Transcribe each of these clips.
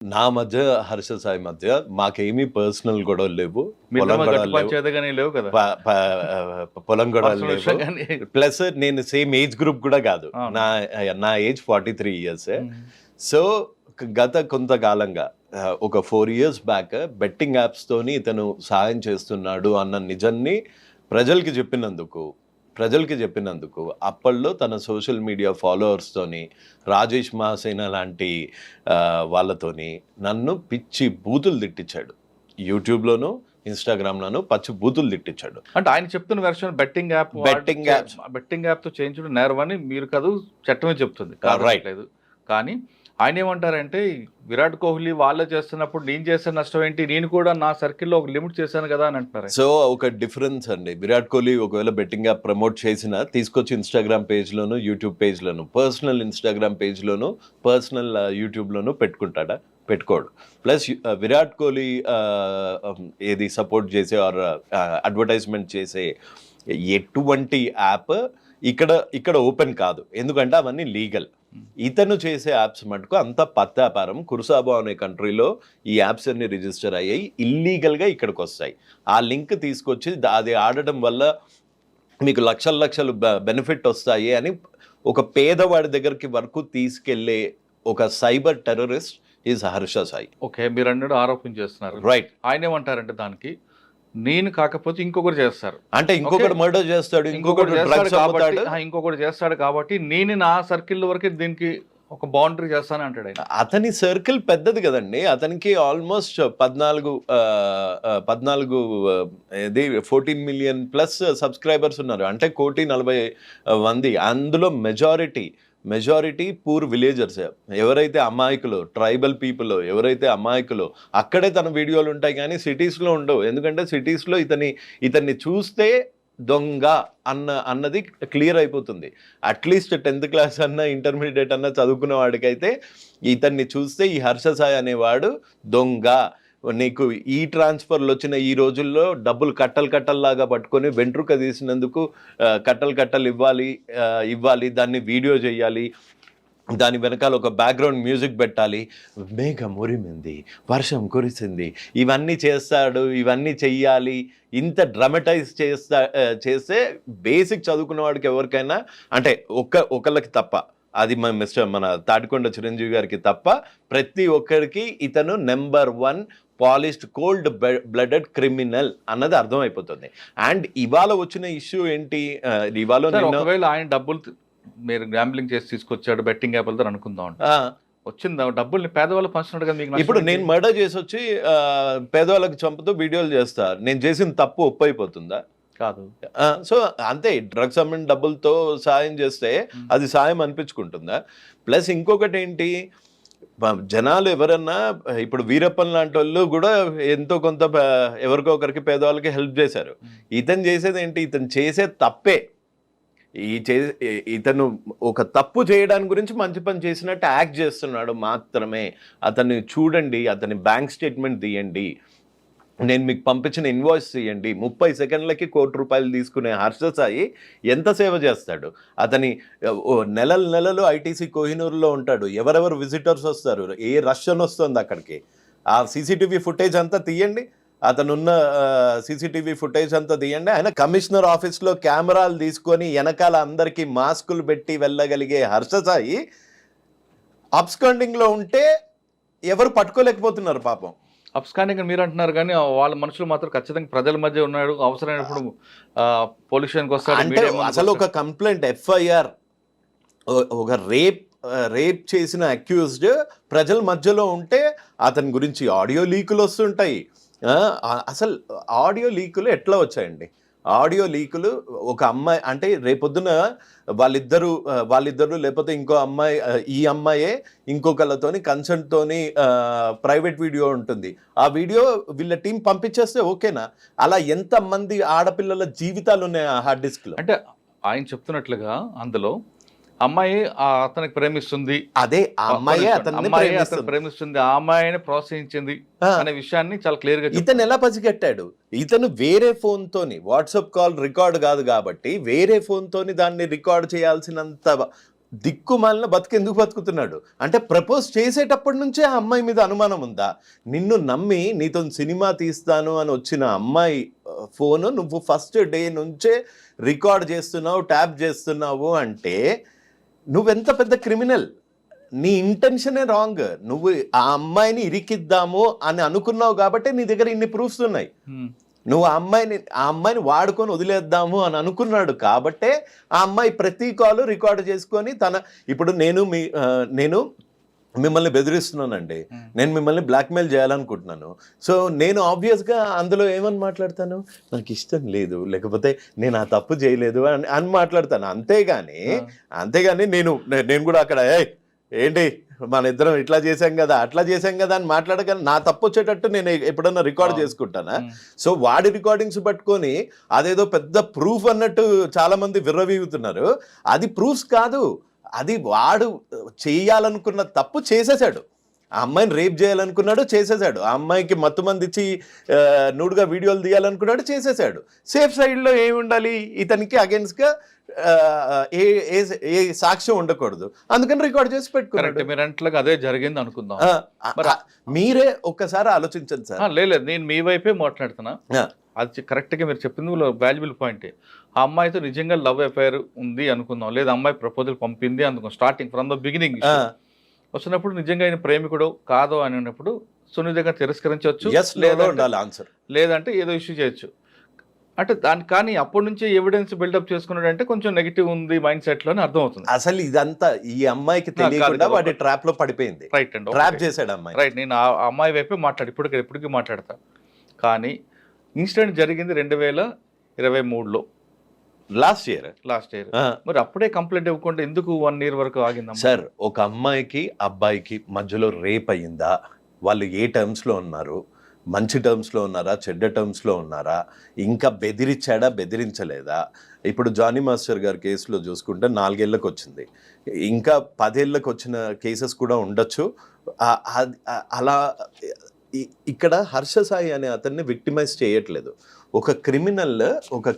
నా మధ్య, హర్ష సాయి మధ్య మాకేమీ పర్సనల్ గొడవలు లేవు. మీ పొలం ఇద్దరి మధ్య గొడవలు గట్టి లేవు. పంచాయతీ లేవు కదా ప ప పొలం గొడవలు పర్సనల్ విషయం లేవు. కానీ ప్లస్ నేను సేమ్ ఏజ్ గ్రూప్ కూడా కాదు. అవును. నా నా ఏజ్ 43 ఇయర్స్. మ్మ్. సో గత కొంతకాలంగా ఒక 4 ఇయర్స్ బ్యాక్ బెట్టింగ్ యాప్స్ తోని ఇతను సాయం చేస్తున్నాడు అన్న నిజాన్ని ప్రజలకి చెప్పినందుకు అప్పట్లో తన సోషల్ మీడియా ఫాలోవర్స్తోని రాజేష్ మహాసేన లాంటి వాళ్ళతోని నన్ను పిచ్చి బూతులు తిట్టించాడు. యూట్యూబ్లోను, ఇన్స్టాగ్రామ్లోను పచ్చి బూతులు తిట్టించాడు. అంటే ఆయన చెప్తున్న వెర్షన్ బెట్టింగ్ యాప్ తో చేయించడం నేరం అని మీరు కాదు, చట్టమే చెప్తుంది. Right. లేదు కానీ ఆయన ఏమంటారంటే విరాట్ కోహ్లీ వాళ్ళే చేస్తున్నప్పుడు నేను చేసిన నష్టం ఏంటి, నేను కూడా నా సర్కిల్లో ఒక లిమిట్ చేశాను కదా అని అంటున్నారు. సో ఒక డిఫరెన్స్ అండి. విరాట్ కోహ్లీ ఒకవేళ బెట్టింగ్ యాప్ ప్రమోట్ చేసినా తీసుకొచ్చి ఇన్స్టాగ్రామ్ పేజ్లోను, యూట్యూబ్ పేజ్లోను, పర్సనల్ ఇన్స్టాగ్రామ్ పేజ్లోను, పర్సనల్ యూట్యూబ్లోను పెట్టుకుంటాడా? పెట్టుకోడు. ప్లస్ విరాట్ కోహ్లీ ఏది సపోర్ట్ చేసే ఆర్ అడ్వర్టైజ్మెంట్ చేసే ఎటువంటి యాప్ ఇక్కడ ఓపెన్ కాదు. ఎందుకంటే అవన్నీ లీగల్. ఇతను చేసే యాప్స్ మటుకు అంత పత్తాపారం. కురుసాబో అనే కంట్రీలో ఈ యాప్స్ అన్ని రిజిస్టర్ అయ్యాయి, ఇల్లీగల్గా ఇక్కడికి వస్తాయి. ఆ లింక్ తీసుకొచ్చి అది ఆడటం వల్ల మీకు లక్షలు బెనిఫిట్ వస్తాయి అని ఒక పేదవాడి దగ్గరికి వరకు తీసుకెళ్లే ఒక cyber terrorist is Harsha Sai. Okay, మీరు అన్నాడు ఆరోపణ చేస్తున్నారు. రైట్. ఆయన ఏమంటారంటే దానికి నేను కాకపోతే ఇంకొకరు చేస్తారు, అంటే ఇంకొకటి మర్డర్ చేస్తాడు, ఇంకొకటి డ్రగ్స్ అమ్ముతాడు, ఇంకొకటి చేస్తాడు కాబట్టి నేను నా సర్కిల్ వరకు దీనికి ఒక బౌండరీ చేస్తాను అంటాడు ఆయన. అతని సర్కిల్ పెద్దది కదండి. అతనికి ఆల్మోస్ట్ 14 మిలియన్ ప్లస్ సబ్స్క్రైబర్స్ ఉన్నారు. అంటే 1,40,00,000 అందులో మెజారిటీ పూర్ విలేజర్స్. ఎవరైతే అమాయకులు, ట్రైబల్ పీపుల్ ఎవరైతే అమాయకులు అక్కడే తన వీడియోలు ఉంటాయి, కానీ సిటీస్లో ఉండవు. ఎందుకంటే సిటీస్లో ఇతన్ని చూస్తే దొంగ అన్నది క్లియర్ అయిపోతుంది. అట్లీస్ట్ 10th క్లాస్ అన్న, ఇంటర్మీడియట్ అన్న చదువుకున్న వాడికైతే ఇతన్ని చూస్తే ఈ హర్ష సాయి అనేవాడు దొంగ, నీకు ఈ ట్రాన్స్ఫర్లు వచ్చిన ఈ రోజుల్లో డబ్బులు కట్టల్లాగా పట్టుకొని వెంట్రుక తీసినందుకు కట్టలు ఇవ్వాలి, దాన్ని వీడియో చేయాలి, దాని వెనకాల ఒక బ్యాక్గ్రౌండ్ మ్యూజిక్ పెట్టాలి, మేఘం ఉరిమింది, వర్షం కురిసింది, ఇవన్నీ చేస్తాడు, ఇవన్నీ చెయ్యాలి. ఇంత డ్రామటైజ్ చేస్తే బేసిక్ చదువుకున్న వాడికి ఎవరికైనా, అంటే ఒకళ్ళకి తప్ప, అది మన తాటికొండ చిరంజీవి గారికి తప్ప ప్రతి ఒక్కరికి ఇతను number 1 polished cold blooded criminal అన్నది అర్థమైపోతుంది. అండ్ ఇవాళ వచ్చిన ఇష్యూ ఏంటి? ఇవాళ ఒకవేళ ఆయన డబ్బులు మీరు గ్యాంబ్లింగ్ చేసి తీసుకొచ్చాడు బెట్టింగ్ యాప్ వెళ్తారు అనుకుందాం, వచ్చిందా డబ్బుల్ని పేదవాళ్ళు పంచున్నాడు కదా మీకు. ఇప్పుడు నేను మర్డర్ చేసి వచ్చి పేదవాళ్ళకి చంపుతూ వీడియోలు చేస్తా, నేను చేసిన తప్పు ఒప్పు అయిపోతుందా? కాదు. సో అంతే, డ్రగ్స్ అమ్మిన డబ్బులతో సాయం చేస్తే అది సాయం అనిపించుకుంటుందా? ప్లస్ ఇంకొకటి ఏంటి, జనాలు ఎవరన్నా ఇప్పుడు వీరప్పన్ లాంటి వాళ్ళు కూడా ఎంతో కొంత ఎవరికో ఒకరికి పేదవాళ్ళకి హెల్ప్ చేశారు. ఇతను చేసేది ఏంటి? ఇతను చేసే తప్పే. ఇతను ఒక తప్పు చేయడానికి గురించి మంచి పని చేసినట్టు యాక్ట్ చేస్తున్నాడు మాత్రమే. అతన్ని చూడండి, అతని బ్యాంక్ స్టేట్మెంట్ తీయండి, నేను మీకు పంపించిన ఇన్వాయిస్ తీయండి. 30 సెకండ్లకి ₹1,00,00,000 తీసుకునే హర్ష సాయి ఎంత సేవ చేస్తాడు? అతని నెలలు ఐటీసీ కోహినూరులో ఉంటాడు. ఎవరెవరు విజిటర్స్ వస్తారు, ఏ రష్యన్ వస్తుంది అక్కడికి, ఆ సీసీటీవీ ఫుటేజ్ అంతా తీయండి, అతనున్న సీసీటీవీ ఫుటేజ్ అంతా తీయండి. ఆయన కమిషనర్ ఆఫీస్లో కెమెరాలు తీసుకొని వెనకాల అందరికీ మాస్కులు పెట్టి వెళ్ళగలిగే హర్ష సాయి అబ్స్కాండింగ్లో ఉంటే ఎవరు పట్టుకోలేకపోతున్నారు పాపం. అబ్స్కాండింగ్ మీరు అంటున్నారు, కానీ వాళ్ళ మనుషులు మాత్రం ఖచ్చితంగా ప్రజల మధ్య ఉన్నాడు, అవసరమైనప్పుడు పోలీస్ స్టేషన్కి వస్తాడు. అంటే అసలు ఒక కంప్లైంట్, ఎఫ్ఐఆర్, ఒక రేప్ చేసిన అక్యూజ్డ్ ప్రజల మధ్యలో ఉంటే అతని గురించి ఆడియో లీకులు వస్తుంటాయి. అసలు ఆడియో లీకులు ఎట్లా వచ్చాయండి? ఆడియో లీకులు ఒక అమ్మాయి, అంటే రేపొద్దున వాళ్ళిద్దరు లేకపోతే ఇంకో అమ్మాయి, ఈ అమ్మాయే ఇంకొకళ్ళతోని కన్సెంట్తోని ప్రైవేట్ వీడియో ఉంటుంది. ఆ వీడియో వీళ్ళ టీం పంపించేస్తే ఓకేనా? అలా ఎంతమంది ఆడపిల్లల జీవితాలు ఉన్నాయి ఆ హార్డ్ డిస్క్లో. అంటే ఆయన చెప్తున్నట్లుగా అందులో అమ్మాయి అతనికి ప్రేమిస్తుంది, అదే ఆ అమ్మాయి అతన్ని ప్రేమిస్తుంది, ఆ అమ్మాయిని ప్రోత్సహించింది అనే విషయాన్ని చాలా క్లియర్ గా ఇతను ఎలా పసిగట్టాడు? ఇతను వేరే ఫోన్ తోని, వాట్సాప్ కాల్ రికార్డ్ కాదు కాబట్టి వేరే ఫోన్ తోని దాన్ని రికార్డ్ చేయాల్సినంత దిక్కుమాలిన బతుకెందుకు బతుకుతున్నాడు అంటే ప్రపోజ్ చేసేటప్పటి నుంచే ఆ అమ్మాయి మీద అనుమానం ఉందా? నిన్ను నమ్మి నీతో సినిమా తీస్తాను అని వచ్చిన అమ్మాయి ఫోన్ నువ్వు ఫస్ట్ డే నుంచే రికార్డ్ చేస్తున్నావు, ట్యాప్ చేస్తున్నావు అంటే నువ్వెంత పెద్ద క్రిమినల్. నీ ఇంటెన్షనే రాంగ్. నువ్వు ఆ అమ్మాయిని ఇరికిద్దాము అని అనుకున్నావు కాబట్టి నీ దగ్గర ఇన్ని ప్రూఫ్స్ ఉన్నాయి. నువ్వు ఆ అమ్మాయిని వాడుకొని వదిలేద్దాము అని అనుకున్నాడు కాబట్టే ఆ అమ్మాయి ప్రతి కాలు రికార్డు చేసుకొని ఇప్పుడు నేను మిమ్మల్ని బెదిరిస్తున్నానండి, నేను మిమ్మల్ని బ్లాక్మెయిల్ చేయాలనుకుంటున్నాను. సో నేను ఆబ్వియస్గా అందులో ఏమని మాట్లాడతాను, నాకు ఇష్టం లేదు, లేకపోతే నేను ఆ తప్పు చేయలేదు అని మాట్లాడతాను. అంతేగాని నేను కూడా అక్కడ ఏంటి మన ఇద్దరం ఇట్లా చేసాం కదా అట్లా చేసాం కదా అని మాట్లాడగలను. నా తప్పు వచ్చేటట్టు నేను ఎప్పుడన్నా రికార్డ్ చేసుకుంటానా? సో వాడి రికార్డింగ్స్ పట్టుకొని అదేదో పెద్ద ప్రూఫ్ అన్నట్టు చాలా మంది విర్రవీగుతున్నారు. అది ప్రూఫ్స్ కాదు, అది వాడు చేయాలనుకున్న తప్పు చేసేసాడు. ఆ అమ్మాయిని రేప్ చేయాలనుకున్నాడు, చేసేసాడు. ఆ అమ్మాయికి మత్తు మంది ఇచ్చి నూడుగా వీడియోలు తీయాలనుకున్నాడు, చేసేసాడు. సేఫ్ సైడ్లో ఏమి ఉండాలి, ఇతనికి అగేన్స్ట్గా ఏ సాక్ష్యం ఉండకూడదు, అందుకని రికార్డ్ చేసి పెట్టుకున్నాడు. అదే జరిగింది అనుకుందాం. మీరే ఒక్కసారి ఆలోచించండి సార్. లేదు, నేను మీ వైపే మాట్లాడుతున్నా. అది కరెక్ట్గా మీరు చెప్పింది వాల్యుబుల్ పాయింట్. ఆ అమ్మాయితో నిజంగా లవ్ అఫైర్ ఉంది అనుకుందాం, లేదా అమ్మాయి ప్రపోజల్ పంపింది అనుకుందాం, స్టార్టింగ్ ఫ్రమ్ ద బిగినింగ్ వచ్చినప్పుడు నిజంగా ఆయన ప్రేమికుడు కాదో అని ఉన్నప్పుడు సున్నితంగా తిరస్కరించవచ్చు, లేదంటే ఏదో ఇష్యూ చేయొచ్చు. అంటే కానీ అప్పటి నుంచి ఎవిడెన్స్ బిల్డప్ చేసుకున్నాడు అంటే కొంచెం నెగిటివ్ ఉంది మైండ్ సెట్ లో అర్థం అవుతుంది. అసలు ఇదంతా ఈ అమ్మాయికి తెలియకుండా వాడి ట్రాప్ లో పడిపోయింది. రైట్ అండి, ట్రాప్ చేశాడు అమ్మాయి. రైట్, నేను ఆ అమ్మాయి వైపే ఇప్పటికీ మాట్లాడతా. కానీ ఇన్సిడెంట్ జరిగింది 2023లో, లాస్ట్ ఇయర్. మరి అప్పుడే కంప్లైంట్ ఇవ్వకుండా ఎందుకు 1 year వరకు ఆగిందా సార్? ఒక అమ్మాయికి అబ్బాయికి మధ్యలో రేప్ అయ్యిందా? వాళ్ళు ఏ టర్మ్స్లో ఉన్నారు? మంచి టర్మ్స్లో ఉన్నారా, చెడ్డ టర్మ్స్లో ఉన్నారా? ఇంకా బెదిరించలేదా? ఇప్పుడు జానీ మాస్టర్ గారి కేసులో చూసుకుంటే 4 ఏళ్ళకి వచ్చింది, ఇంకా 10 ఏళ్ళకి వచ్చిన కేసెస్ కూడా ఉండొచ్చు. అలా ఇక్కడ హర్ష సాయి అనే అతన్ని విక్టిమైజ్ చేయట్లేదు. ఒక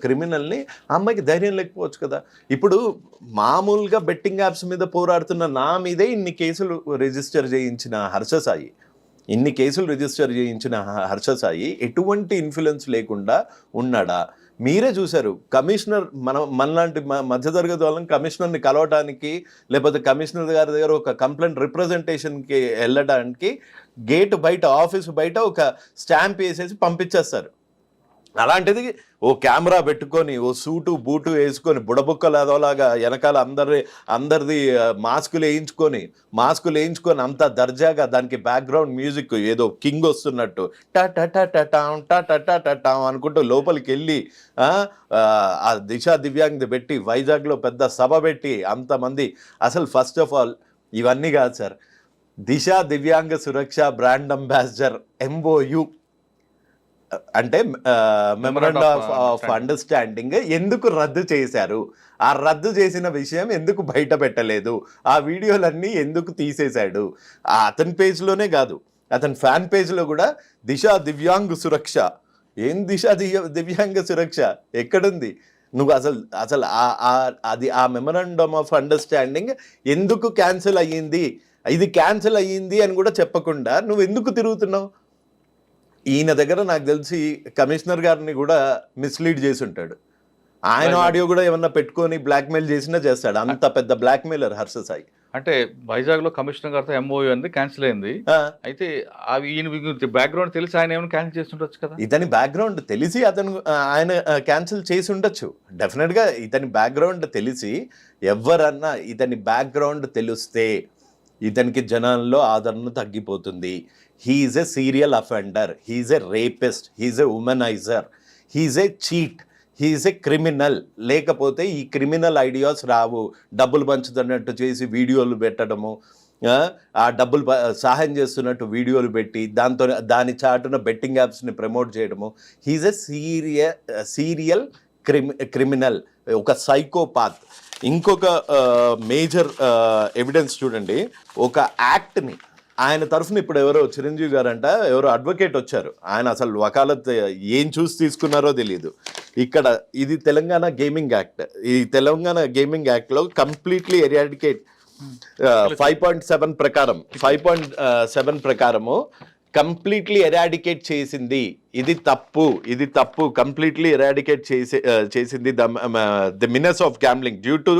క్రిమినల్ని అమ్మాయికి ధైర్యం లేకపోవచ్చు కదా. ఇప్పుడు మామూలుగా బెట్టింగ్ యాప్స్ మీద పోరాడుతున్న నా మీదే ఇన్ని కేసులు రిజిస్టర్ చేయించిన హర్ష సాయి ఎటువంటి ఇన్ఫ్లుయెన్స్ లేకుండా ఉన్నాడా? మీరే చూశారు. కమిషనర్ మనలాంటి మధ్యతరగతి వాళ్ళని కమిషనర్ని కలవటానికి, లేకపోతే కమిషనర్ గారి దగ్గర ఒక కంప్లైంట్ రిప్రజెంటేషన్కి వెళ్ళడానికి గేట్ బయట, ఆఫీసు బయట ఒక స్టాంప్ వేసేసి పంపించేస్తారు. అలాంటిది ఓ కెమెరా పెట్టుకొని, ఓ సూటు బూటు వేసుకొని, బుడబుక్కలు అదోలాగా వెనకాల అందరిది మాస్కులు వేయించుకొని అంత దర్జాగా, దానికి బ్యాక్గ్రౌండ్ మ్యూజిక్ ఏదో కింగ్ వస్తున్నట్టు టా అనుకుంటూ లోపలికి వెళ్ళి ఆ దిశా దివ్యాంగ్ది పెట్టి వైజాగ్లో పెద్ద సభ పెట్టి అంతమంది. అసలు ఫస్ట్ ఆఫ్ ఆల్ ఇవన్నీ కాదు సార్, దిశా దివ్యాంగ సురక్ష బ్రాండ్ అంబాసిడర్ MOU అంటే మెమరాండం ఆఫ్ అండర్స్టాండింగ్ ఎందుకు రద్దు చేశారు? ఆ రద్దు చేసిన విషయం ఎందుకు బయట పెట్టలేదు? ఆ వీడియోలన్నీ ఎందుకు తీసేశాడు? అతని పేజ్లోనే కాదు, అతని ఫ్యాన్ పేజ్లో కూడా దిశా దివ్యాంగ సురక్ష. ఏం దిశా దివ్యాంగ సురక్ష ఎక్కడుంది? నువ్వు అసలు అది ఆ మెమరాండం ఆఫ్ అండర్స్టాండింగ్ ఎందుకు క్యాన్సిల్ అయ్యింది, ఇది క్యాన్సిల్ అయ్యింది అని కూడా చెప్పకుండా నువ్వు ఎందుకు తిరుగుతున్నావు? ఈయన దగ్గర నాకు తెలిసి కమిషనర్ గారిని కూడా మిస్లీడ్ చేసి ఉంటాడు. ఆయన ఆడియో కూడా ఏమన్నా పెట్టుకొని బ్లాక్మెయిల్ చేసినా చేస్తాడు. అంత పెద్ద బ్లాక్మెయిలర్ హర్ష సాయి. అంటే వైజాగ్ లో కమిషనర్ గారితో MOU అనేది క్యాన్సిల్ అయింది. అయితే ఈయన బ్యాక్గ్రౌండ్ తెలిసి ఆయన ఏమైనా క్యాన్సిల్ చేసి ఉండొచ్చు కదా. ఇతని బ్యాక్గ్రౌండ్ తెలిసి ఆయన క్యాన్సిల్ చేసి ఉండొచ్చు. డెఫినెట్ గా ఇతని బ్యాక్గ్రౌండ్ తెలిసి, ఎవరన్నా ఇతని బ్యాక్గ్రౌండ్ తెలిస్తే ఇతనికి జనాల్లో ఆదరణ తగ్గిపోతుంది. He is a serial offender, he is a rapist, he is a womaniser, he is a cheat, he is a criminal. లేకపోతే ఈ క్రిమినల్ ఐడియాస్ రావు. డబ్బులు పంచుతున్నట్టు చేసి వీడియోలు పెట్టడము, ఆ డబ్బులు సహాయం చేస్తున్నట్టు వీడియోలు పెట్టి దాని చాటున బెట్టింగ్ యాప్స్ని ప్రమోట్ చేయడము. హీఈస్ ఎ సీరియల్ క్రిమినల్, ఒక సైకోపాత్. ఇంకొక మేజర్ ఎవిడెన్స్ చూడండి, ఒక యాక్ట్ని ఆయన తరఫున ఇప్పుడు ఎవరో చిరంజీవి గారంట ఎవరో అడ్వకేట్ వచ్చారు. ఆయన అసలు వకాలత్ ఏం చూసి తీసుకున్నారో తెలియదు. ఇక్కడ ఇది తెలంగాణ గేమింగ్ యాక్ట్. ఈ తెలంగాణ గేమింగ్ యాక్ట్లో కంప్లీట్లీ ఎరాడికేట్ 5.7 ప్రకారం 5.7 ప్రకారము కంప్లీట్లీ ఎరాడికేట్ చేసింది. ఇది తప్పు కంప్లీట్లీ ఎరాడికేట్ చేసింది the మినస్ of gambling due to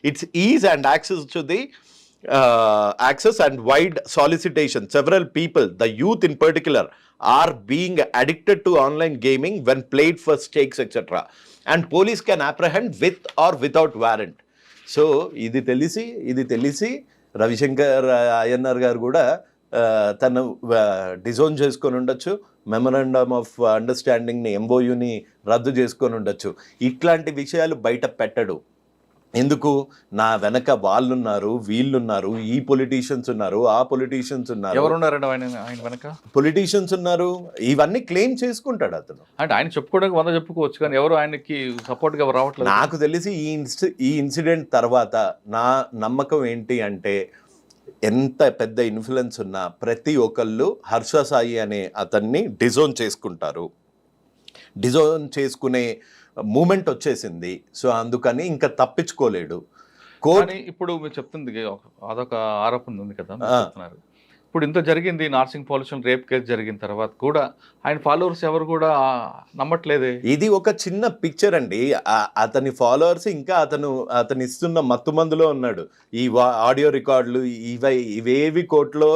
it's is and access to the access and wide solicitation. Several people, the youth in particular, are being addicted to online gaming when played for stakes, etc. And police can apprehend with or without warrant. So ఇది తెలిసి రవిశంకర్ అయ్యన్నార్ గారు కూడా తను disown చేసుకొని ఉండొచ్చు, memorandum of అండర్స్టాండింగ్ని ఎంఓయూని రద్దు చేసుకొని ఉండొచ్చు. ఇట్లాంటి విషయాలు బయట పెట్టడు. ఎందుకు? నా వెనక వాళ్ళున్నారు, వీళ్ళున్నారు, ఈ పొలిటీషియన్స్ ఉన్నారు, ఆ పొలిటీషియన్స్ ఉన్నారు. ఎవరున్నారండి ఆయన వెనక? పొలిటీషియన్స్ ఉన్నారు. ఇవన్నీ క్లెయిమ్ చేసుకుంటాడు అతను. అంటే ఆయన చెప్పుకోవడానికి 100 చెప్పుకోవచ్చు, కానీ ఎవరు ఆయనకి సపోర్ట్గా ఎవరు రావట్లేదు. నాకు తెలిసి ఈ ఇన్సిడెంట్ తర్వాత నా నమ్మకం ఏంటి అంటే, ఎంత పెద్ద ఇన్ఫ్లుయెన్స్ ఉన్నా ప్రతి ఒక్కళ్ళు హర్ష సాయి అనే అతన్ని డిజోన్ చేసుకుంటారు. డిజోన్ చేసుకునే మూమెంట్ వచ్చేసింది. సో అందుకని ఇంకా తప్పించుకోలేడు. కానీ ఇప్పుడు మీరు చెప్తుంది అదొక ఆరోపణ ఉంది కదా చెప్తున్నారు. ఇప్పుడు ఇంత జరిగింది, నార్సింగ్ పోలీసులు రేప్ కేసు జరిగిన తర్వాత కూడా ఆయన ఫాలోవర్స్ ఎవరు కూడా నమ్మట్లేదే. ఇది ఒక చిన్న పిక్చర్ అండి. అతని ఫాలోవర్స్ ఇంకా అతను ఇస్తున్న మత్తుమందులో ఉన్నాడు. ఈ ఆడియో రికార్డులు ఇవేవి కోర్టులో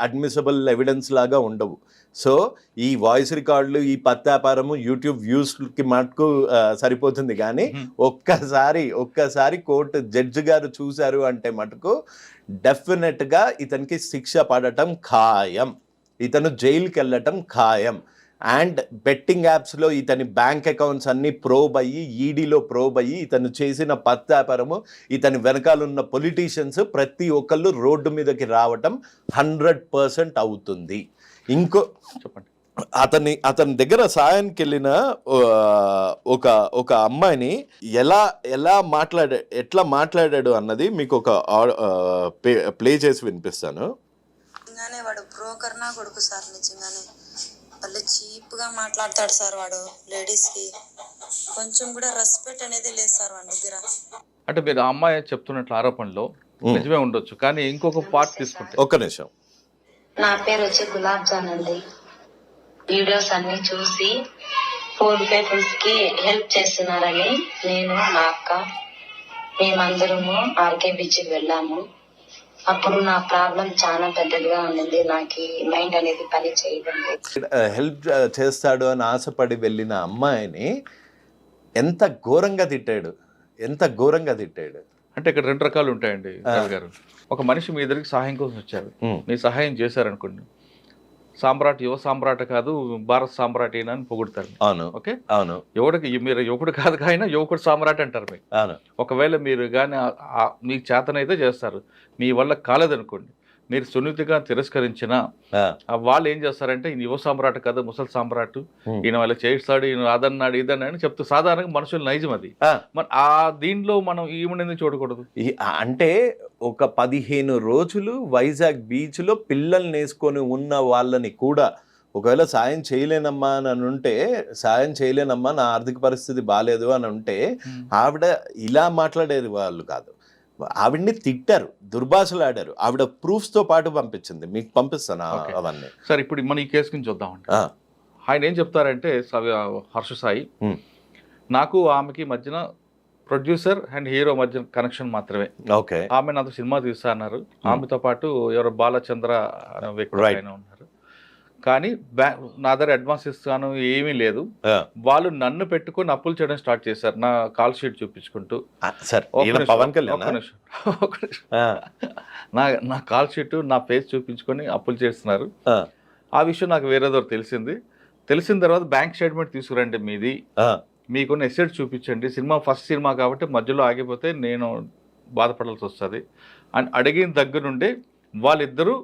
అడ్మిసిబుల్ ఎవిడెన్స్ లాగా ఉండవు. సో ఈ వాయిస్ రికార్డులు, ఈ పత్తాపారము యూట్యూబ్ వ్యూస్కి మటుకు సరిపోతుంది. కానీ ఒక్కసారి కోర్టు జడ్జి గారు చూశారు అంటే మటుకు డెఫినెట్గా ఇతనికి శిక్ష పడటం ఖాయం, ఇతను జైలుకి వెళ్ళటం ఖాయం. అండ్ బెట్టింగ్ యాప్స్లో ఇతని బ్యాంక్ అకౌంట్స్ అన్నీ ప్రోబ్ అయ్యి, ఈడీలో ప్రోబ్ అయ్యి, ఇతను చేసిన పత్తాపారము, ఇతని వెనకాలన్న పొలిటీషియన్స్ ప్రతి ఒక్కళ్ళు రోడ్డు మీదకి రావటం 100% అవుతుంది. ఇంకో చెప్పండి, అతని దగ్గర సాయానికి వెళ్ళిన ఒక అమ్మాయిని ఎట్లా మాట్లాడాడు అన్నది మీకు ఒక ప్లే చేసి వినిపిస్తాను. నిజంగానే వాడు బ్రోకర్ నా కొడుకు సార్. నిజంగానే వాళ్ళు చీప్గా మాట్లాడతాడు సార్. వాడు లేడీస్కి కొంచెం కూడా రెస్పెక్ట్ అనేది లేదు సార్ వాడి దగ్గర. అంటే మీరు ఆ అమ్మాయి చెప్తున్నట్లు ఆరోపణలో నిజమే ఉండొచ్చు, కానీ ఇంకొక పార్ట్ తీసుకుంటే. ఒక్క నిమిషం. నా పేరు వచ్చి గులాబ్ జాన్ అండి. వీడియోస్ అన్ని చూసి పూర్ పీపుల్స్ కి హెల్ప్ చేస్తున్నారని నేను, మా అక్క, మేమందరము ఆర్కే బీచ్కి వెళ్ళాము. అప్పుడు నా ప్రాబ్లం చాలా పెద్దదిగా ఉన్నది. నాకు మైండ్ అనేది పని చేయదండి. హెల్ప్ చేస్తాడు అని ఆశపడి వెళ్ళిన అమ్మాయిని ఎంత ఘోరంగా తిట్టాడు. అంటే ఇక్కడ 2 రకాలు ఉంటాయండి గారు. ఒక మనిషి మీ దగ్గరికి సహాయం కోసం వచ్చారు, మీరు సహాయం చేశారనుకోండి, సామ్రాట్ యువ సామ్రాట్ కాదు భారత్ సామ్రాట్ అయినా అని పొగుడతారు. అవును, ఓకే, అవును. మీరు యువకుడు కాదు కానీ యువకుడు సామ్రాట్ అంటారు మీకు. ఒకవేళ మీరు కానీ మీకు చేతనైతే చేస్తారు, మీ వల్ల కాలేదనుకోండి, మీరు సున్నితిగా తిరస్కరించినా వాళ్ళు ఏం చేస్తారంటే ఈయన యువ సామ్రాట్ కదా ముసలి సామ్రాట్, ఈయన వాళ్ళ చేస్తాడు, ఈయన అదన్నాడు ఇదన్నాడు చెప్తూ సాధారణంగా మనుషులు నైజం అది. మరి ఆ దీంట్లో మనం ఈమెను చూడకూడదు. అంటే ఒక 15 రోజులు వైజాగ్ బీచ్లో పిల్లల్ని వేసుకొని ఉన్న వాళ్ళని కూడా ఒకవేళ సాయం చేయలేనమ్మా అని ఉంటే, సాయం చేయలేనమ్మా నా ఆర్థిక పరిస్థితి బాగాలేదు అని ఉంటే, ఆవిడ ఇలా మాట్లాడేది వాళ్ళు కాదు. ఆవిడ్ని తిట్టారు, దుర్భాషలాడారు. ఆవిడ ప్రూఫ్స్తో పాటు పంపించింది, మీకు పంపిస్తాను అవన్నీ. సార్ ఇప్పుడు మన ఈ కేసు గురించి చూద్దామండి. ఆయన ఏం చెప్తారంటే హర్ష సాయి, నాకు ఆమెకి మధ్యన ప్రొడ్యూసర్ అండ్ హీరో మధ్య కనెక్షన్ మాత్రమే. ఓకే, ఆమె నాతో సినిమా తీస్తా అన్నారు. ఆమెతో పాటు ఎవరో బాలచంద్ర అనే వ్యక్తి ఆయన ఉన్నారు. కానీ నా దగ్గర అడ్వాన్స్ ఇస్తాను ఏమీ లేదు. వాళ్ళు నన్ను పెట్టుకుని అప్పులు చేయడం స్టార్ట్ చేశారు, నా కాల్ షీట్ చూపించుకుంటూ. నా కాల్ షీట్, నా ఫేస్ చూపించుకొని అప్పులు చేస్తున్నారు. ఆ విషయం నాకు వేరేదో తెలిసిన తర్వాత బ్యాంక్ స్టేట్మెంట్ తీసుకురండి మీది, మీకున్న ఎసెట్స్ చూపించండి, ఫస్ట్ సినిమా కాబట్టి మధ్యలో ఆగిపోతే నేను బాధపడాల్సి వస్తుంది అని అడిగిన దగ్గర నుండి వాళ్ళిద్దరూ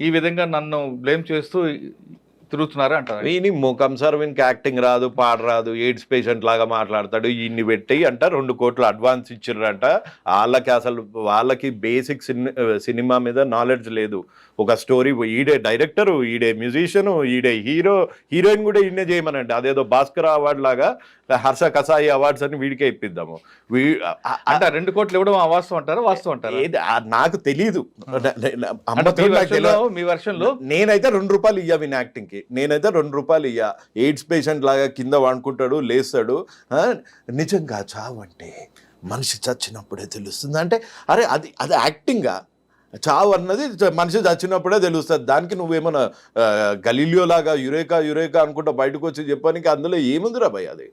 ఈ విధంగా నన్ను బ్లేమ్ చేస్తూ తిరుగుతున్నారు అంటారు. వీని ముఖం సార్, వీనికి యాక్టింగ్ రాదు, పాట రాదు, ఎయిడ్స్ పేషెంట్ లాగా మాట్లాడతాడు, ఇన్ని పెట్టి అంట 2 కోట్లు అడ్వాన్స్ ఇచ్చిర్రంట. వాళ్ళకి బేసిక్ సినిమా మీద నాలెడ్జ్ లేదు. ఒక స్టోరీ ఈడే డైరెక్టరు, ఈడే మ్యూజిషియను, ఈడే హీరోయిన్ కూడా ఈయనే చేయమనండి. అదేదో భాస్కర్ అవార్డు లాగా హర్ష కసాయి అవార్డ్స్ అని వీడికే ఇప్పిద్దాము. అంటే 2 కోట్లు ఇవ్వడం అవాస్తవం అంటారా వాస్తవం అంటారా? నాకు తెలీదు. మీ వర్షంలో నేనైతే ₹2 ఇయ్యా విన్ యాక్టింగ్ కి. నేనైతే ₹2 ఇయ్యా. ఎయిడ్స్ పేషెంట్ లాగా కింద వండుకుంటాడు, లేస్తాడు. నిజంగా చావు అంటే మనిషి చచ్చినప్పుడే తెలుస్తుంది అంటే, అరే అది అది యాక్టింగా? చావు అన్నది మనిషి చచ్చినప్పుడే తెలుస్తుంది. దానికి నువ్వేమన్నా గలీలియో లాగా యురేకా అనుకుంటా బయటకు వచ్చి చెప్పడానికి అందులో ఏముందిరా భయ్? అది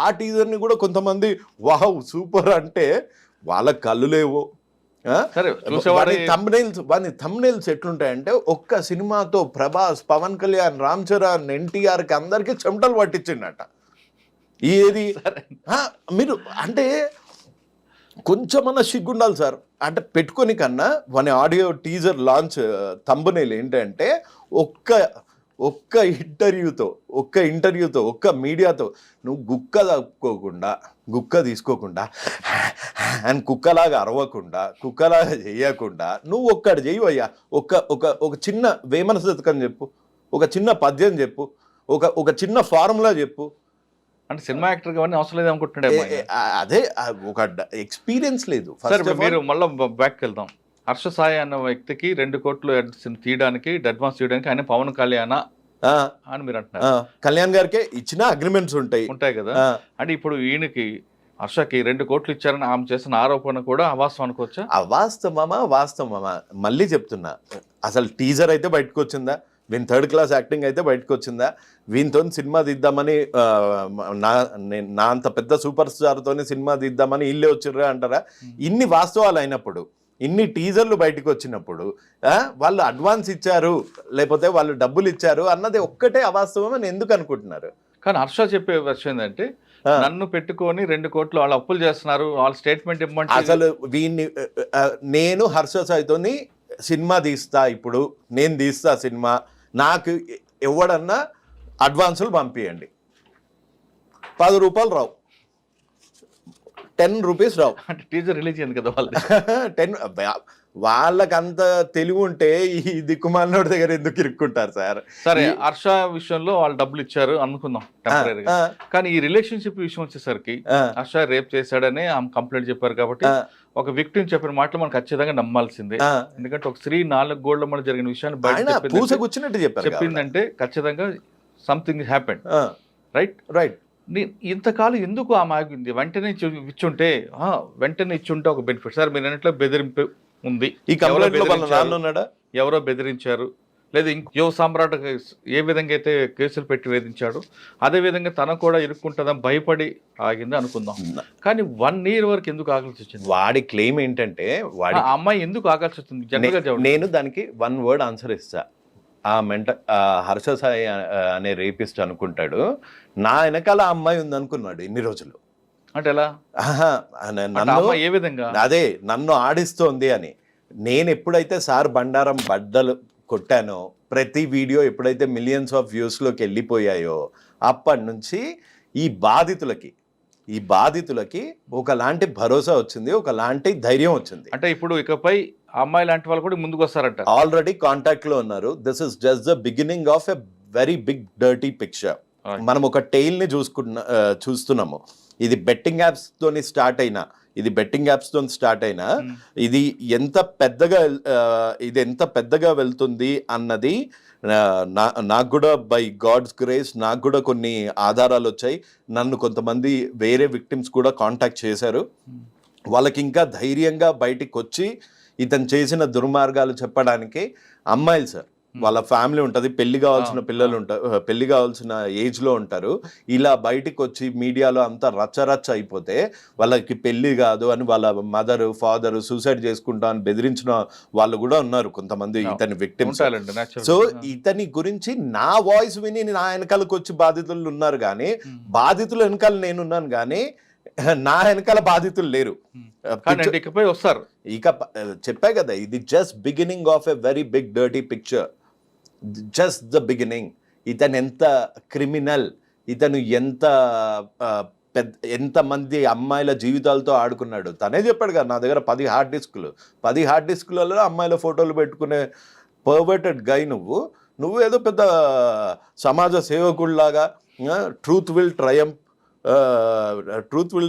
ఆ టీజర్ని కూడా కొంతమంది వావ్ సూపర్ అంటే వాళ్ళ కళ్ళు లేవు. థంబ్నెయిల్స్ ఎట్లుంటాయంటే, ఒక్క సినిమాతో ప్రభాస్, పవన్ కళ్యాణ్, రామ్ చరణ్, ఎన్టీఆర్కి అందరికీ చెమటలు పట్టించిండట. ఏది మీరు అంటే కొంచెమన్నా సిగ్గుండాలి సార్. అంటే పెట్టుకొని కన్నా మన ఆడియో టీజర్ లాంచ్ థంబ్నెయిల్ ఏంటంటే, ఒక్క ఇంటర్వ్యూతో ఒక్క మీడియాతో నువ్వు గుక్క తీసుకోకుండా అండ్ కుక్కలాగా అరవకుండా, కుక్కలాగా చేయకుండా నువ్వు ఒక్కటి చెయ్యవయ్యా. ఒక చిన్న వేమన శతకం చెప్పు, ఒక చిన్న పద్యం చెప్పు, ఒక చిన్న ఫార్ములా చెప్పు. అంటే సినిమా యాక్టర్ అవన్నీ అవసరం లేదు అనుకుంటున్నాడు. అదే ఒక ఎక్స్పీరియన్స్ లేదు. మీరు మళ్ళీ బ్యాక్ వెళ్దాం. హర్ష సాయి అన్న వ్యక్తికి 2 కోట్లు తీయడానికి అడ్వాన్స్ తీయడానికి ఆయన పవన్ కళ్యాణ్ అని మీరు అంటున్నారు. కళ్యాణ్ గారికే ఇచ్చిన అగ్రిమెంట్స్ ఉంటాయి కదా. అంటే ఇప్పుడు ఈయనకి హర్షకి 2 కోట్లు ఇచ్చారని ఆమె చేసిన ఆరోపణ కూడా అవాస్తవం అనుకోవచ్చా? వాస్తవమా మళ్ళీ చెప్తున్నా. అసలు టీజర్ అయితే బయటకు వచ్చిందా? వీని 3rd క్లాస్ యాక్టింగ్ అయితే బయటకు వచ్చిందా? వీనితో సినిమా తీద్దామని నా అంత పెద్ద సూపర్ స్టార్తో సినిమా తీద్దామని ఇల్లే వచ్చిర్రా అంటారా? ఇన్ని వాస్తవాలు అయినప్పుడు, ఇన్ని టీజర్లు బయటకు వచ్చినప్పుడు వాళ్ళు అడ్వాన్స్ ఇచ్చారు లేకపోతే వాళ్ళు డబ్బులు ఇచ్చారు అన్నది ఒక్కటే అవాస్తవం అని ఎందుకు అనుకుంటున్నారు? కానీ హర్ష చెప్పే విషయం ఏంటంటే, నన్ను పెట్టుకొని 2 కోట్లు వాళ్ళు అప్పులు చేస్తున్నారు, వాళ్ళ స్టేట్మెంట్ ఇవ్వమంటే. అసలు వీన్ని నేను హర్ష సాయితోని సినిమా తీస్తా, ఇప్పుడు నేను తీస్తా సినిమా, నాకు ఎవడన్నా అడ్వాన్సులు పంపించండి. ₹10 రావు, ₹10 రావు. అంటే టీజర్ రిలీజ్ అయింది కదా వాళ్ళు. 10 వాళ్ళకంత తెలివి ఉంటే ఈ దిక్కుమాలినోడి దగ్గర ఎందుకు ఇరుక్కుంటారు సార్? సరే, హర్ష విషయంలో వాళ్ళు డబ్బులు ఇచ్చారు అనుకుందాం టెంపరీగా. కానీ ఈ రిలేషన్షిప్ విషయం వచ్చేసరికి హర్ష రేప్ చేశాడని ఆమె కంప్లైంట్ చెప్పారు కాబట్టి ఒక విక్టిమ్ చెప్పిన మాటలు మనం ఖచ్చితంగా నమ్మాల్సిందే. ఎందుకంటే ఒక స్త్రీ 4 గోళ్ల మధ్య జరిగిన విషయాన్ని బయట చెప్పిందంటే ఖచ్చితంగా సంథింగ్ హ్యాపెండ్. రైట్. ఇంతకాలం ఎందుకు ఆమె ఆగింది? వెంటనే ఇచ్చుంటే ఒక బెనిఫిట్. సార్ మీరు అన్నట్లు బెదిరింపు ఉంది, ఎవరో బెదిరించారు, లేదా యువ సామ్రాట్ ఏ విధంగా అయితే కేసులు పెట్టి వేధించాడు అదే విధంగా తన కూడా ఇరుక్కుంటుందని భయపడి ఆగింది అనుకుందాం. కానీ 1 year వరకు ఎందుకు ఆగాల్సి వచ్చింది? వాడి క్లెయిమ్ ఏంటంటే, వాడి అమ్మాయి ఎందుకు ఆగాల్సి వచ్చింది? నేను దానికి 1 word ఆన్సర్ ఇస్తా. హర్ష సాయి అనే రేపిస్ట్ అనుకుంటాడు, నా వెనకాల అమ్మాయి ఉంది అనుకున్నాడు ఇన్ని రోజులు. అంటే ఎలా? ఏ విధంగా? అదే నన్ను ఆడిస్తోంది అని. నేను ఎప్పుడైతే సార్ బండారం బద్దలు కొట్టానో, ప్రతి వీడియో ఎప్పుడైతే మిలియన్స్ ఆఫ్ వ్యూస్లోకి వెళ్ళిపోయాయో, అప్పటి నుంచి ఈ బాధితులకి ఒకలాంటి భరోసా వచ్చింది, ఒకలాంటి ధైర్యం వచ్చింది. అంటే ఇప్పుడు ఇకపై అమ్మాయి లాంటి వాళ్ళు కూడా ముందుకు వస్తారంట. ఆల్రెడీ కాంటాక్ట్ లో ఉన్నారు. This is just the beginning of a very big dirty picture. మనం ఒక టైల్ ని చూస్తున్నాము. ఇది బెట్టింగ్ యాప్స్ తోని స్టార్ట్ అయినా ఇది ఎంత పెద్దగా వెళ్తుంది అన్నది నాకు కూడా బై గాడ్స్ గ్రేస్ నాకు కూడా కొన్ని ఆధారాలు వచ్చాయి. నన్ను కొంతమంది వేరే విక్టిమ్స్ కూడా కాంటాక్ట్ చేశారు. వాళ్ళకి ఇంకా ధైర్యంగా బయటికి వచ్చి ఇతను చేసిన దుర్మార్గాలు చెప్పడానికి అమ్మాయిలు సార్, వాళ్ళ ఫ్యామిలీ ఉంటుంది, పెళ్లి కావాల్సిన ఏజ్లో ఉంటారు. ఇలా బయటికి వచ్చి మీడియాలో అంతా రచ్చరచ్చ అయిపోతే వాళ్ళకి పెళ్లి కాదు అని వాళ్ళ మదరు ఫాదరు సూసైడ్ చేసుకుంటా అని బెదిరించిన వాళ్ళు కూడా ఉన్నారు కొంతమంది ఇతని విక్టిమ్స్. సో ఇతని గురించి నా వాయిస్ విని నా వెనకాలకు వచ్చి బాధితులు ఉన్నారు, కానీ బాధితుల వెనకాల నేనున్నాను, కానీ నా వెనకాల బాధితులు లేరు. ఇకపై వస్తారు. ఇక చెప్పా కదా, ఇది just beginning of a very big dirty picture, just the beginning. ఇతను ఎంత క్రిమినల్, ఇతను ఎంత ఎంతమంది అమ్మాయిల జీవితాలతో ఆడుకున్నాడు. తనే చెప్పాడు కదా, నా దగ్గర 10 హార్డ్ డిస్కులలో అమ్మాయిల ఫోటోలు పెట్టుకునే పర్వర్టెడ్ గై నువ్వు ఏదో పెద్ద సమాజ సేవకుడిలాగా ట్రూత్ విల్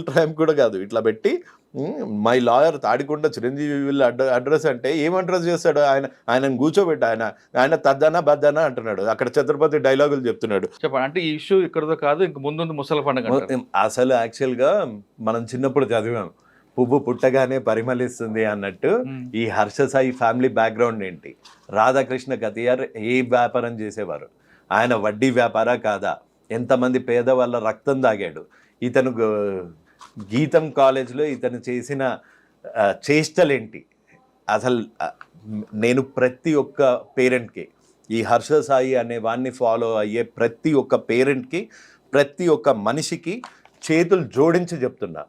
ట్రయంప్ కూడా కాదు, ఇట్లా పెట్టి my lawyer Tadikonda Chiranjeevi will address అంటే ఏం అడ్రస్ చేస్తాడు? ఆయనను కూర్చోబెట్టి ఆయన తద్దనా బద్దనా అంటున్నాడు, అక్కడ ఛత్రపతి డైలాగులు చెప్తున్నాడు. చెప్పండి, అంటే ఈ ఇష్యూ ఇక్కడతో కాదు, ఇంక ముందు ముసల పండుగ అంటారు. అసలు యాక్చువల్గా మనం చిన్నప్పుడు చదివాం, పువ్వు పుట్టగానే పరిమళిస్తుంది అన్నట్టు. ఈ హర్ష సాయి ఫ్యామిలీ బ్యాక్గ్రౌండ్ ఏంటి? రాధాకృష్ణ కతియార్ ఏ వ్యాపారం చేసేవారు? ఆయన వడ్డీ వ్యాపారా కాదా? ఎంతమంది పేదవాళ్ళ రక్తం తాగాడు? ఇతను గీతం కాలేజ్లో ఇతను చేసిన చేష్టలేంటి? అసలు నేను ప్రతి ఒక్క పేరెంట్కి, ఈ హర్ష సాయి అనే వాడిని ఫాలో అయ్యే ప్రతి ఒక్క పేరెంట్కి, ప్రతి ఒక్క మనిషికి చేతులు జోడించి చెప్తున్నా,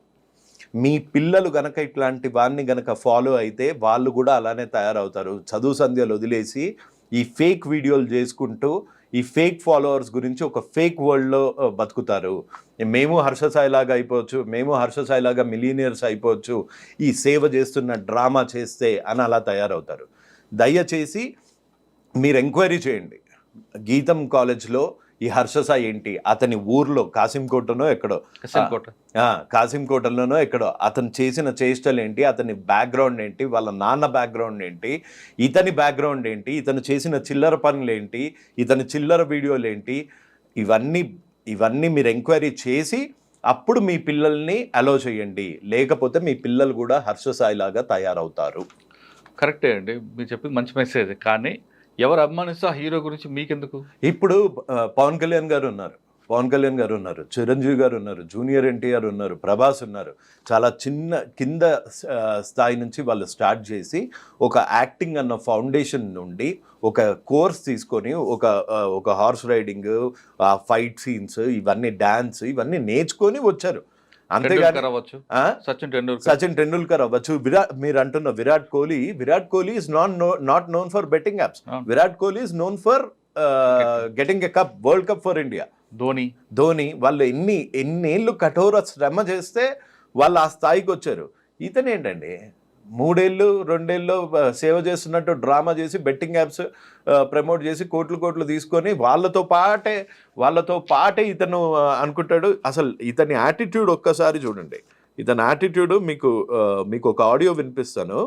మీ పిల్లలు గనక ఇట్లాంటి వాడిని గనక ఫాలో అయితే వాళ్ళు కూడా అలానే తయారవుతారు. చదువు సంధ్యలు వదిలేసి ఈ ఫేక్ వీడియోలు చేసుకుంటూ ఈ ఫేక్ ఫాలోవర్స్ గురించి ఒక ఫేక్ వరల్డ్లో బతుకుతారు. మేము హర్ష సాయిలాగా అయిపోవచ్చు, మేము హర్ష సాయిలాగా మిలీనియర్స్ అయిపోవచ్చు, ఈ సేవ చేస్తున్న డ్రామా చేస్తే అని అలా తయారవుతారు. దయచేసి మీరు ఎంక్వైరీ చేయండి. గీతం కాలేజ్లో ఈ హర్ష సాయి ఏంటి, అతని ఊర్లో కాసింకోటనో ఎక్కడో, కాసింకోటలోనో ఎక్కడో అతను చేసిన చేష్టలు ఏంటి, అతని బ్యాక్గ్రౌండ్ ఏంటి, వాళ్ళ నాన్న బ్యాక్గ్రౌండ్ ఏంటి, ఇతని బ్యాక్గ్రౌండ్ ఏంటి, ఇతను చేసిన చిల్లర పనులు ఏంటి, ఇతని చిల్లర వీడియోలు ఏంటి, ఇవన్నీ మీరు ఎంక్వైరీ చేసి అప్పుడు మీ పిల్లల్ని అలో చేయండి. లేకపోతే మీ పిల్లలు కూడా హర్ష సాయి లాగా తయారవుతారు. కరెక్టే అండి, మీరు చెప్పింది మంచి మెసేజ్. కానీ ఎవరు అభిమానిస్తూ ఆ హీరో గురించి మీకెందుకు? ఇప్పుడు పవన్ కళ్యాణ్ గారు ఉన్నారు, చిరంజీవి గారు ఉన్నారు, జూనియర్ ఎన్టీఆర్ ఉన్నారు, ప్రభాస్ ఉన్నారు. చాలా చిన్న కింద స్థాయి నుంచి వాళ్ళు స్టార్ట్ చేసి ఒక యాక్టింగ్ అన్న ఫౌండేషన్ నుండి ఒక కోర్స్ తీసుకొని ఒక హార్స్ రైడింగ్, ఫైట్ సీన్స్, ఇవన్నీ డాన్స్, ఇవన్నీ నేర్చుకొని వచ్చారు. అంతేగాని సచిన్ టెండూల్కర్ అవ్వచ్చు, మీరు అంటున్న Virat Kohli is not known for betting apps. Virat Kohli is known for getting a cup, world cup for India. Dhoni వాళ్ళు ఎన్నేళ్ళు కఠోర శ్రమ చేస్తే వాళ్ళు ఆ స్థాయికి వచ్చారు. ఇతనేంటండి 2 ఏళ్ళు సేవ చేస్తున్నట్టు డ్రామా చేసి బెట్టింగ్ యాప్స్ ప్రమోట్ చేసి కోట్లు తీసుకొని వాళ్ళతో పాటే ఇతను అనుకుంటాడు. అసలు ఇతని యాటిట్యూడ్ ఒక్కసారి చూడండి. ఇతని యాటిట్యూడ్ మీకు ఒక ఆడియో వినిపిస్తాను.